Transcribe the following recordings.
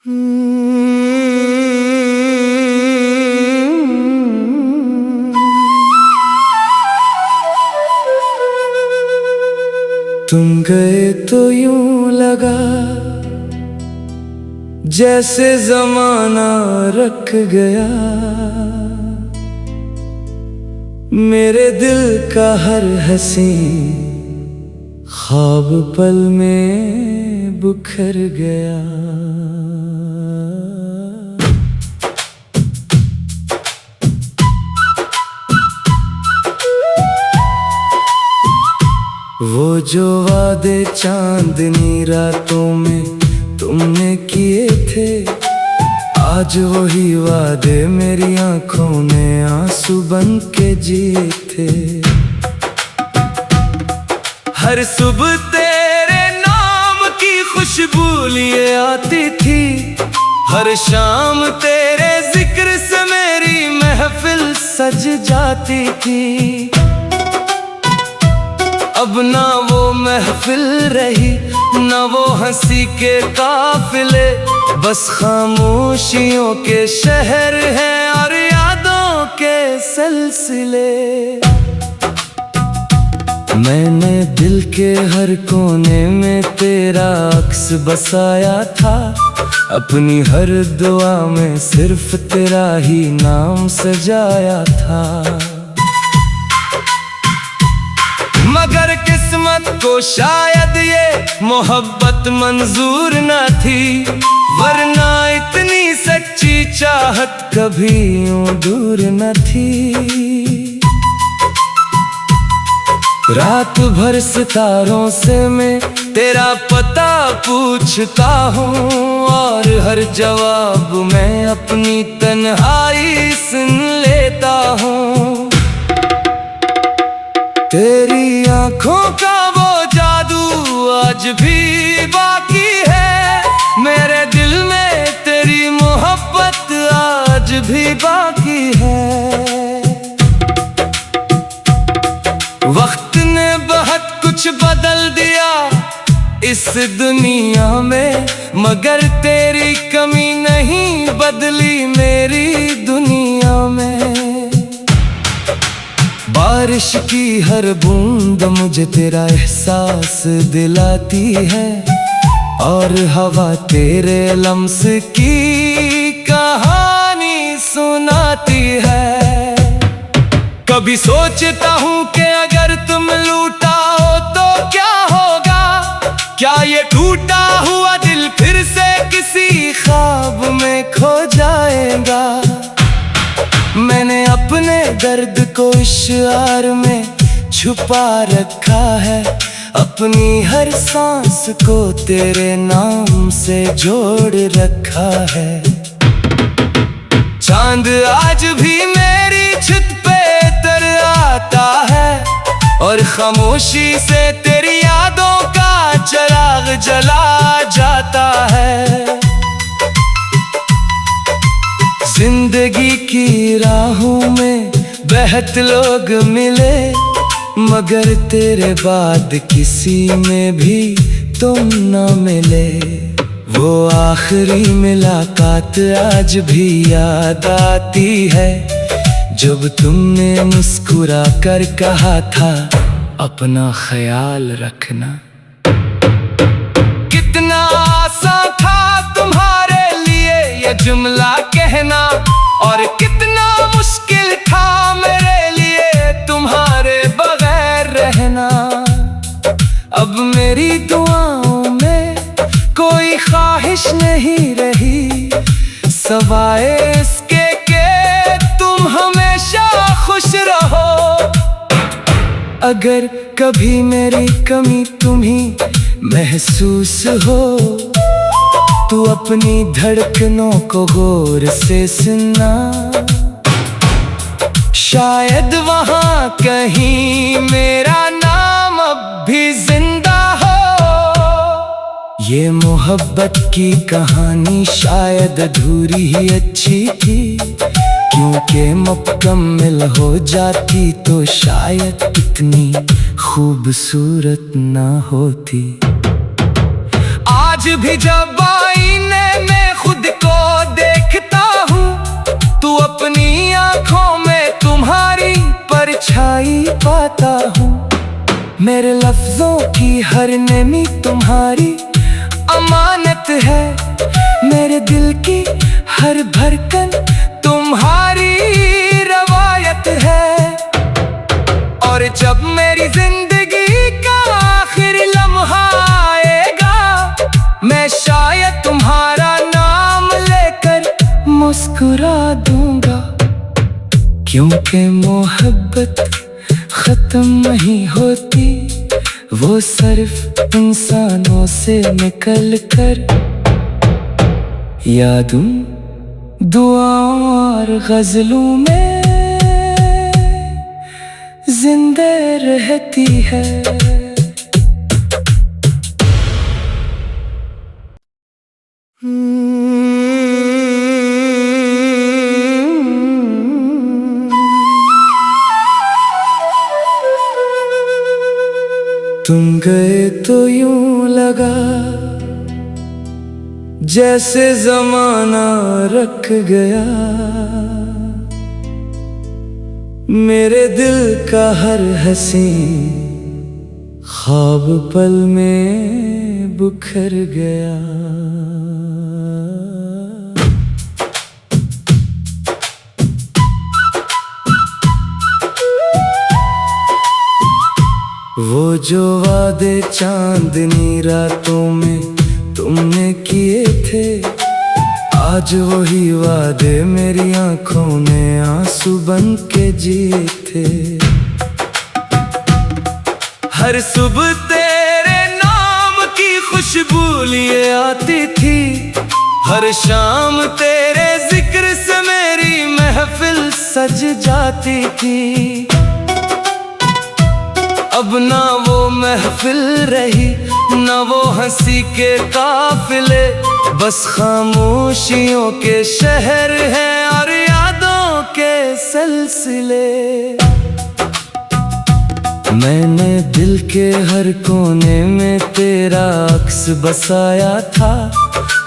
तुम गए तो यूं लगा जैसे जमाना रख गया मेरे दिल का हर हंसी ख्वाब पल में बिखर गया। वो जो वादे चांदनी रातों में तुमने किए थे, आज वही वादे मेरी आंखों ने आंसू बन के जिए थे। हर सुबह तेरे नाम की खुशबू लिए आती थी, हर शाम तेरे जिक्र से मेरी महफिल सज जाती थी। अब ना वो महफिल रही, ना वो हंसी के काफिले, बस खामोशियों के शहर हैं और यादों के सिलसिले। मैंने दिल के हर कोने में तेरा अक्स बसाया था, अपनी हर दुआ में सिर्फ तेरा ही नाम सजाया था। मगर किस्मत को शायद ये मोहब्बत मंजूर न थी, वरना इतनी सच्ची चाहत कभी यूं दूर न थी। रात भर सितारों से मैं तेरा पता पूछता हूँ, और हर जवाब मैं अपनी तन्हाई सुन लेता हूँ। तेरी आंखों का वो जादू आज भी बाकी है, मेरे दिल में तेरी मोहब्बत आज भी बाकी है। वक्त ने बहुत कुछ बदल दिया इस दुनिया में, मगर तेरी कमी नहीं बदली मेरी दुनिया में। बारिश की हर बूंद मुझे तेरा एहसास दिलाती है, और हवा तेरे लम्स की कहानी सुनाती है। कभी सोचता हूँ कि अगर तुम लूटा हो तो क्या होगा, क्या ये टूटा हुआ दिल फिर से किसी ख्वाब में खो जाएगा। मैंने अपने दर्द को इशार में छुपा रखा है, अपनी हर सांस को तेरे नाम से जोड़ रखा है। चांद आज भी मेरी छत पे तर आता है, और खामोशी से तेरी यादों का चिराग जला जाता है। जिंदगी की राहों में बहुत लोग मिले, मगर तेरे बाद किसी में भी तुम न मिले। वो आखिरी मुलाकात आज भी याद आती है, जब तुमने मुस्कुरा कर कहा था अपना ख्याल रखना। कितना आसान था तुम्हारे लिए ये जुमला कहना, और कितना मुश्किल था मेरे लिए तुम्हारे बगैर रहना। अब मेरी दुआओं में कोई ख्वाहिश नहीं रही, सवाए इसके कि तुम हमेशा खुश रहो। अगर कभी मेरी कमी तुम्हें महसूस हो, तू अपनी धड़कनों को गौर से सुनना। शायद वहाँ कहीं मेरा नाम अब भी जिंदा हो। ये मोहब्बत की कहानी शायद अधूरी ही अच्छी थी, क्योंकि मुकम्मल हो जाती तो शायद इतनी खूबसूरत ना होती। आज भी जब आईने में खुद गाता हूँ। मेरे लफ्जों की हर नेमी तुम्हारी अमानत है, मेरे दिल की हर धड़कन तुम्हारी रवायत है। और जब मेरी जिंदगी का आखिरी लम्हा आएगा, मैं शायद तुम्हारा नाम लेकर मुस्कुरा दूंगा, क्योंकि मोहब्बत खत्म नहीं होती, वो सिर्फ इंसानों से निकल कर यादों, दुआओं और गजलों में जिंदा रहती है। तुम गए तो यूं लगा जैसे जमाना रख गया, मेरे दिल का हर हंसी ख्वाब पल में बिखर गया। वो जो वादे चांदनी रातों में तुमने किए थे, आज वही वादे मेरी आंखों में आंसू बन के जिए थे। हर सुबह तेरे नाम की खुशबू लिए आती थी, हर शाम तेरे जिक्र से मेरी महफिल सज जाती थी। अब ना वो महफिल रही, ना वो हंसी के काफिले, बस खामोशियों के शहर हैं और यादों के सिलसिले। मैंने दिल के हर कोने में तेरा अक्स बसाया था,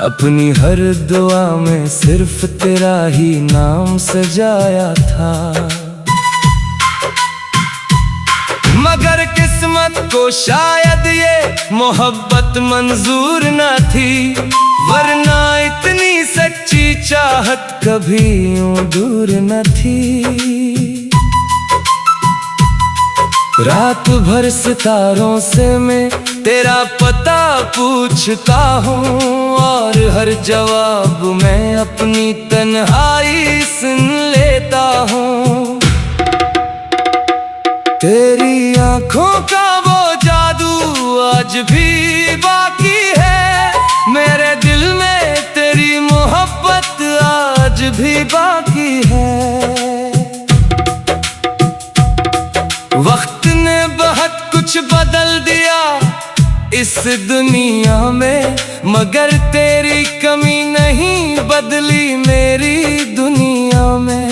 अपनी हर दुआ में सिर्फ तेरा ही नाम सजाया था। मगर किस्मत को शायद ये मोहब्बत मंजूर न थी, वरना इतनी सच्ची चाहत कभी यूं दूर न थी। रात भर सितारों से मैं तेरा पता पूछता हूँ, और हर जवाब मैं अपनी तन्हाई सुन लेता हूँ। तेरी आंखों का वो जादू आज भी बाकी है, मेरे दिल में तेरी मोहब्बत आज भी बाकी है। वक्त ने बहुत कुछ बदल दिया इस दुनिया में, मगर तेरी कमी नहीं बदली मेरी दुनिया में।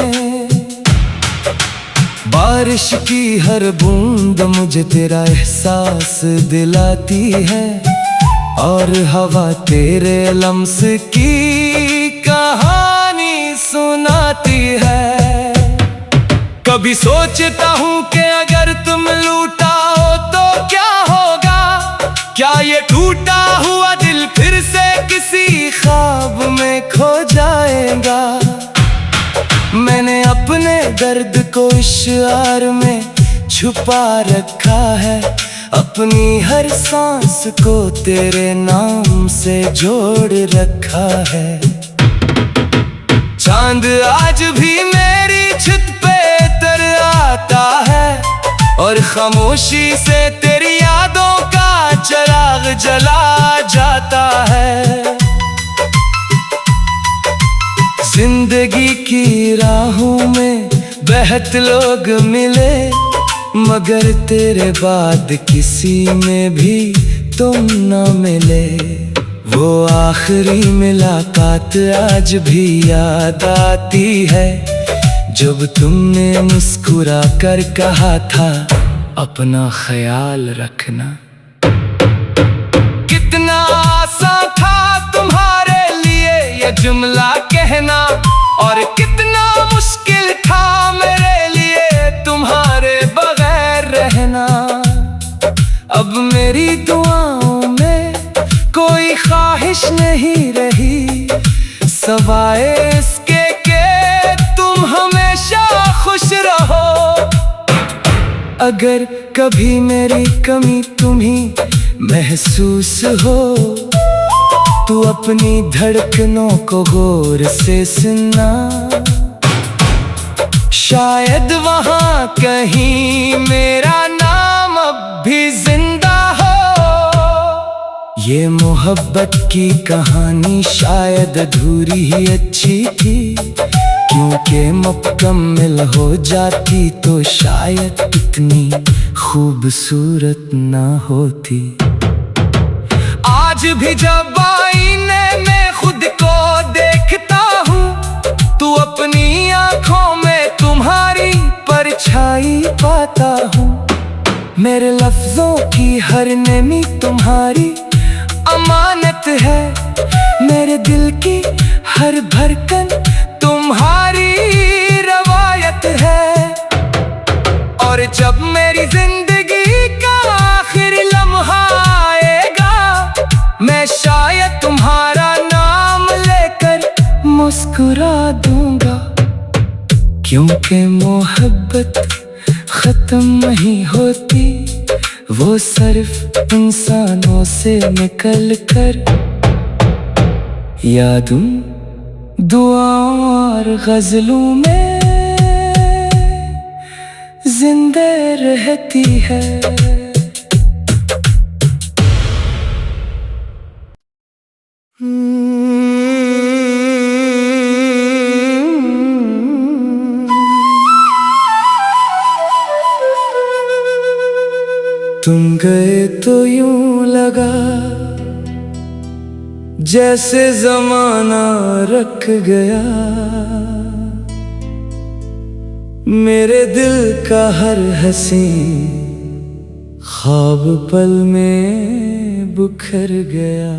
बारिश की हर बूंद मुझे तेरा एहसास दिलाती है, और हवा तेरे लम्स की कहानी सुनाती है। कभी सोचता हूँ कि अगर तुम लूटा हो तो क्या होगा, क्या ये टूटा हुआ दिल फिर से किसी ख्वाब में खो जाएगा। मैंने अपने दर्द को इशार में छुपा रखा है, अपनी हर सांस को तेरे नाम से जोड़ रखा है। चांद आज भी मेरी छत पे तर आता है, और खामोशी से तेरी यादों का चिराग जला जाता है। जिंदगी की राहों में बहुत लोग मिले, मगर तेरे बाद किसी में भी तुम न मिले। वो आखिरी मुलाकात आज भी याद आती है, जब तुमने मुस्कुरा कर कहा था अपना ख्याल रखना। कितना आसान था तुम्हारे लिए ये जुमला कहना, और कितना मुश्किल था मेरे लिए तुम्हारे बगैर रहना। मेरी दुआओं में कोई ख्वाहिश नहीं रही, सवाए इसके कि तुम हमेशा खुश रहो। अगर कभी मेरी कमी तुम्हें महसूस हो, तू अपनी धड़कनों को गौर से सुनना, शायद वहाँ कहीं मेरा नाम अब भी जिंदा हो। ये मोहब्बत की कहानी शायद अधूरी ही अच्छी थी, क्योंकि मुकम्मल हो जाती तो शायद इतनी खूबसूरत ना होती। आज भी जब आईने में खुद को देखता हूँ, तो अपनी आँखों में तुम्हारी परछाई पाता हूँ। मेरे लफ्जों की हर नमी तुम्हारी अमानत है, मेरे दिल की हर धड़कन तुम्हारी रवायत है। और जब मेरी जिंदगी का आखिरी लम्हा आएगा, मैं शायद तुम्हारा नाम लेकर मुस्कुरा दूंगा, क्योंकि मोहब्बत खत्म नहीं होती, वो सिर्फ इंसानों से निकल कर यादों, दुआओं और गजलों में जिंदा रहती है। तुम गए तो यूं लगा जैसे जमाना रख गया, मेरे दिल का हर हंसी ख्वाब पल में बिखर गया।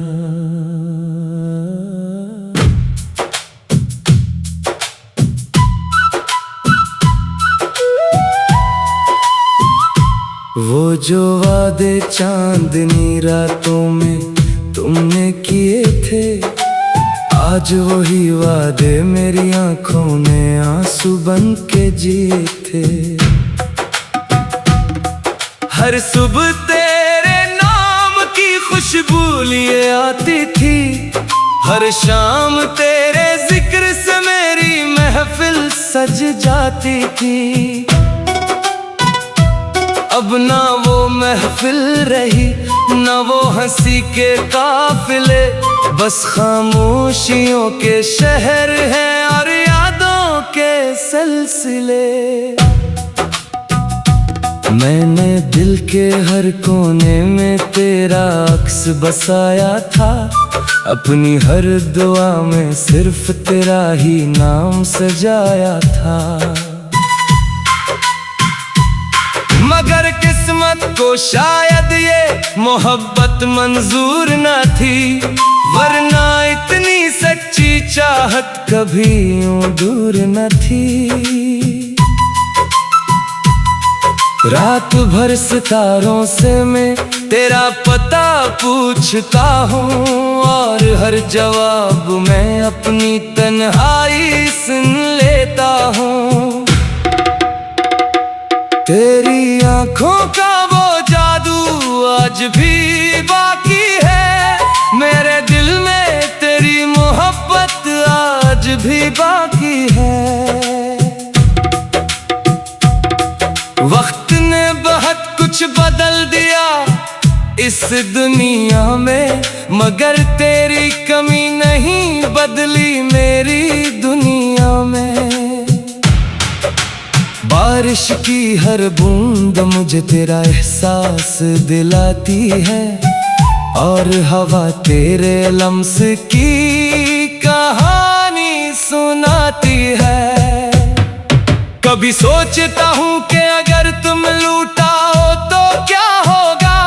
वो जो वादे चांदनी रातों में तुमने किए थे, आज वही वादे मेरी आंखों में आंसू बन के जिए थे। हर सुबह तेरे नाम की खुशबू लिए आती थी, हर शाम तेरे जिक्र से मेरी महफिल सज जाती थी। अब ना वो महफिल रही, ना वो हंसी के काफिले, बस खामोशियों के शहर हैं और यादों के सिलसिले। मैंने दिल के हर कोने में तेरा अक्स बसाया था, अपनी हर दुआ में सिर्फ तेरा ही नाम सजाया था। मगर किस्मत को शायद ये मोहब्बत मंजूर न थी, वरना इतनी सच्ची चाहत कभी यूं दूर न थी। रात भर सितारों से मैं तेरा पता पूछता हूँ, और हर जवाब मैं अपनी तन्हाई सुन लेता हूँ। तेरी आंखों का वो जादू आज भी बाकी है, मेरे दिल में तेरी मोहब्बत आज भी बाकी है। वक्त ने बहुत कुछ बदल दिया इस दुनिया में, मगर तेरी कमी नहीं बदली मेरी दुनिया में। बारिश की हर बूंद मुझे तेरा एहसास दिलाती है, और हवा तेरे लम्स की कहानी सुनाती है। कभी सोचता हूँ कि अगर तुम लूटा हो तो क्या होगा,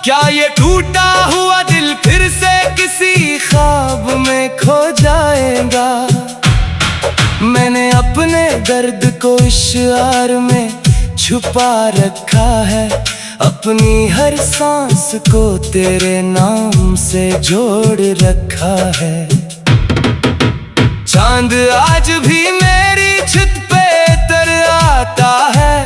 क्या ये टूटा हुआ दिल फिर से किसी ख्वाब में खो जाएगा। मैंने अपने दर्द को इश्आर में छुपा रखा है, अपनी हर सांस को तेरे नाम से जोड़ रखा है। चांद आज भी मेरी छत पे तर आता है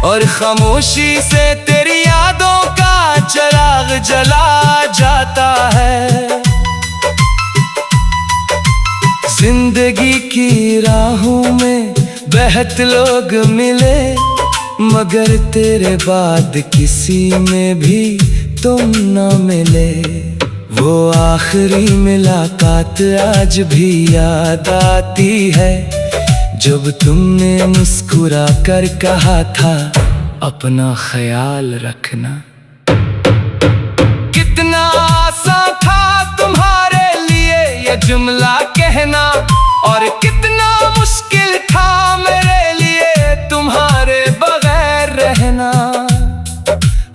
और खामोशी से तेरी यादों का चिराग जला जाता है। जिंदगी की राहों में बहुत लोग मिले, मगर तेरे बाद किसी में भी तुम न मिले। वो आखिरी मुलाकात आज भी याद आती है, जब तुमने मुस्कुरा कर कहा था अपना ख्याल रखना। कितना आसान था तुम्हारे लिए ये जुमला कहना, और कितना मुश्किल था मेरे लिए तुम्हारे बगैर रहना।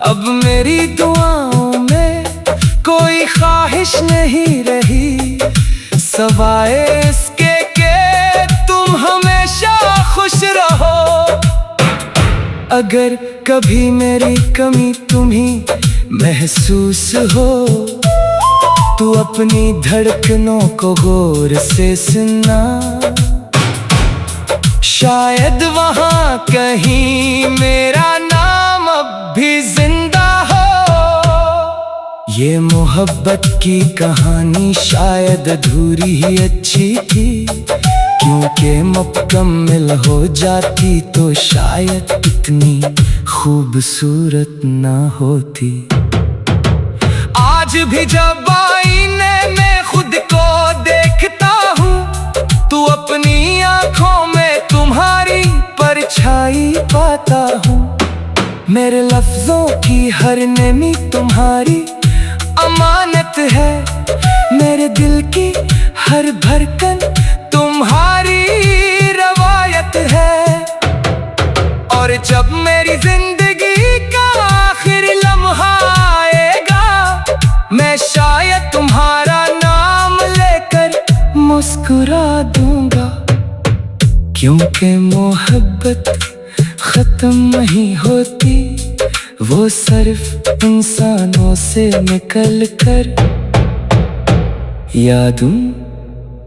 अब मेरी दुआओं में कोई ख्वाहिश नहीं रही, सवाए इसके कि तुम हमेशा खुश रहो। अगर कभी मेरी कमी तुम्हें महसूस हो, तू अपनी धड़कनों को गौर से सुनना। शायद वहाँ कहीं मेरा नाम अब भी जिंदा हो। ये मोहब्बत की कहानी शायद अधूरी ही अच्छी थी, क्योंकि मुकम्मल हो जाती तो शायद इतनी खूबसूरत ना होती। आज भी जब आईने में खुद को देखता हूँ, तू अपनी आँखों में तुम्हारी परछाई पाता हूँ। मेरे लफ्जों की हर नमी तुम्हारी अमानत है, मेरे दिल की हर धड़कन तुम्हारी रवायत है। और जब मेरी जिंदगी का आखिरी लम्हा आएगा, मैं शायद तुम्हारा नाम लेकर मुस्कुरा दूंगा, क्योंकि मोहब्बत खत्म नहीं होती, वो सिर्फ इंसानों से निकल कर यादों,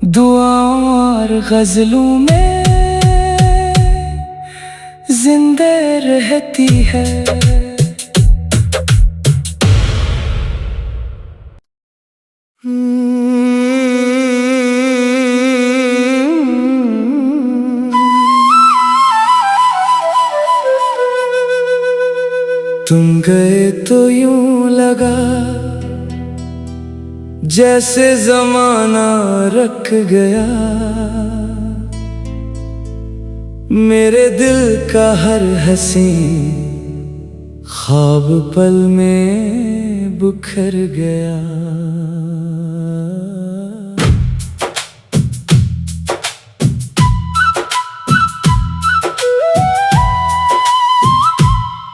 दुआओं और गजलों में जिंदा रहती है। तुम गए तो यूं लगा जैसे जमाना रख गया, मेरे दिल का हर हंसी ख्वाब पल में बिखर गया।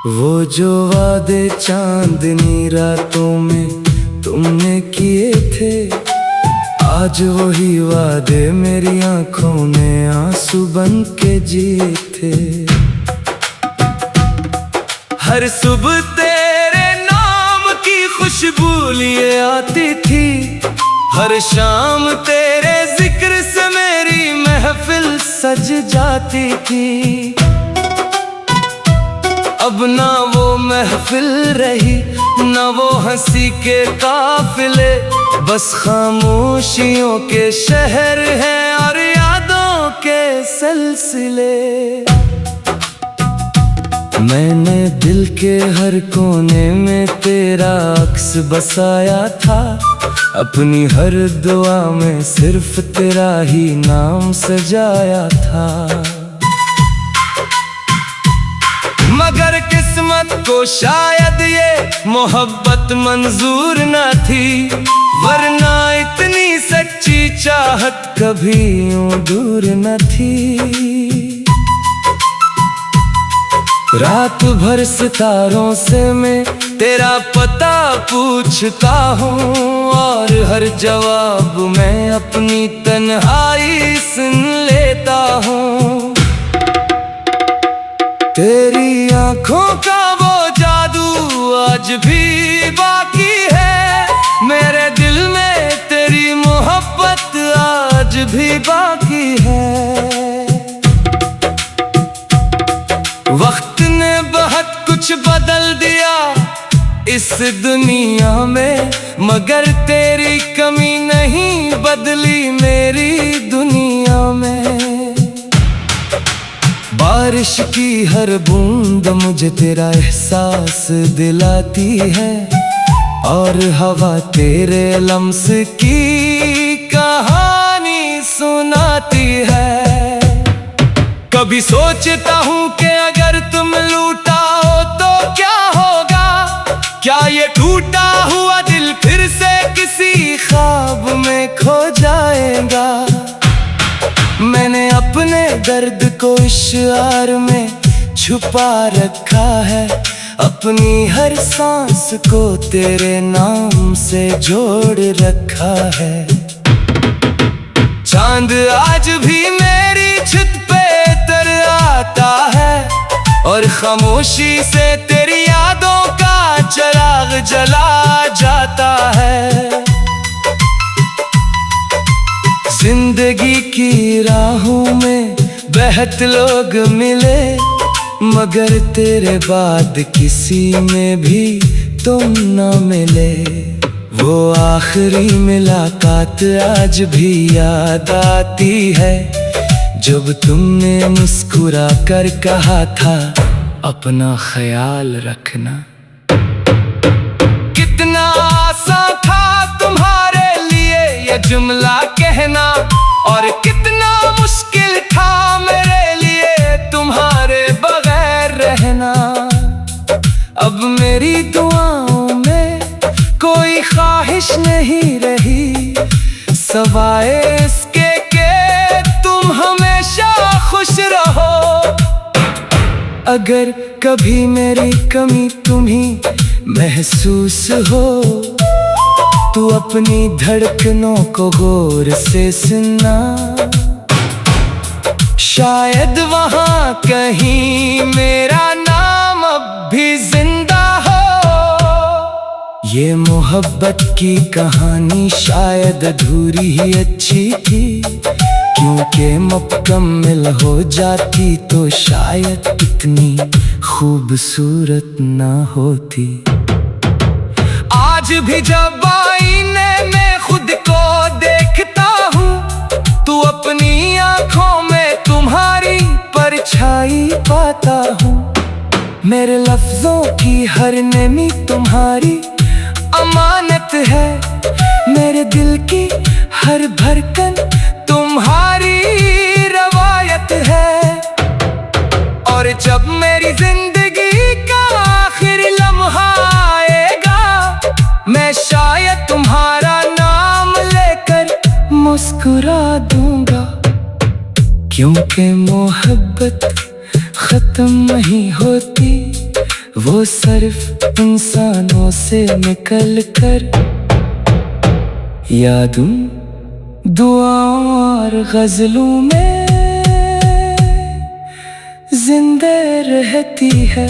वो जो वादे चांदनी रातों में तुमने किए थे, आज वही वादे मेरी आंखों ने आंसू बन के जिए थे। हर सुबह तेरे नाम की खुशबू लिए आती थी, हर शाम तेरे जिक्र से मेरी महफिल सज जाती थी। अब ना वो महफिल रही, ना वो हंसी के काफिले, बस खामोशियों के शहर हैं और यादों के सिलसिले। मैंने दिल के हर कोने में तेरा अक्स बसाया था, अपनी हर दुआ में सिर्फ तेरा ही नाम सजाया था। मगर किस्मत को शायद ये मोहब्बत मंजूर न थी, वरना इतनी सच्ची चाहत कभी यूं दूर न थी। रात भर सितारों से मैं तेरा पता पूछता हूँ, और हर जवाब मैं अपनी तन्हाई सुन लेता हूँ। तेरी आंखों का वो जादू भी बाकी है। वक्त ने बहुत कुछ बदल दिया इस दुनिया में, मगर तेरी कमी नहीं बदली मेरी दुनिया में। बारिश की हर बूंद मुझे तेरा एहसास दिलाती है, और हवा तेरे लम्स की कहानी सुनाती है। कभी सोचता हूँ कि अगर तुम लूटा हो तो क्या होगा, क्या ये टूटा हुआ दिल फिर से किसी ख्वाब में खो जाएगा। मैंने अपने दर्द को इशार में छुपा रखा है, अपनी हर सांस को तेरे नाम से जोड़ रखा है। चांद आज भी मेरी छत पे तर आता है, और खामोशी से तेरी यादों का चिराग जला जाता है। जिंदगी की राहों में बहुत लोग मिले, मगर तेरे बाद किसी में भी तुम न मिले। वो आखिरी मुलाकात आज भी याद आती है, जब तुमने मुस्कुरा कर कहा था अपना ख्याल रखना। कितना आसान था तुम्हारे लिए ये जुमला कहना, और कितना मुश्किल था मेरे लिए तुम्हारे बगैर रहना। अब मेरी दुआओं में कोई ख्वाहिश नहीं रही, सवाए इसके कि तुम हमेशा खुश रहो। अगर कभी मेरी कमी तुम्हें महसूस हो, तू अपनी धड़कनों को गौर से सुनना। शायद वहाँ कहीं मेरा नाम अब भी जिंदा हो। ये मोहब्बत की कहानी शायद अधूरी ही अच्छी थी, क्योंकि मुकम्मल हो जाती तो शायद इतनी खूबसूरत ना होती। आज भी जब आईने में खुद को देखता हूँ, तो अपनी आँखों में तुम्हारी परछाई पाता हूँ। मेरे लफ्जों की हर नमी तुम्हारी अमानत है, मेरे दिल की हर धड़कन तुम्हारी रवायत है। और जब मेरी जिंदगी का आखिरी लम्हा आएगा, मैं शायद तुम्हारा नाम लेकर मुस्कुरा दूंगा, क्योंकि मोहब्बत खत्म नहीं होती, वो सिर्फ इंसानों से निकल कर यादों, दुआओं और गजलों में जिंदा रहती है।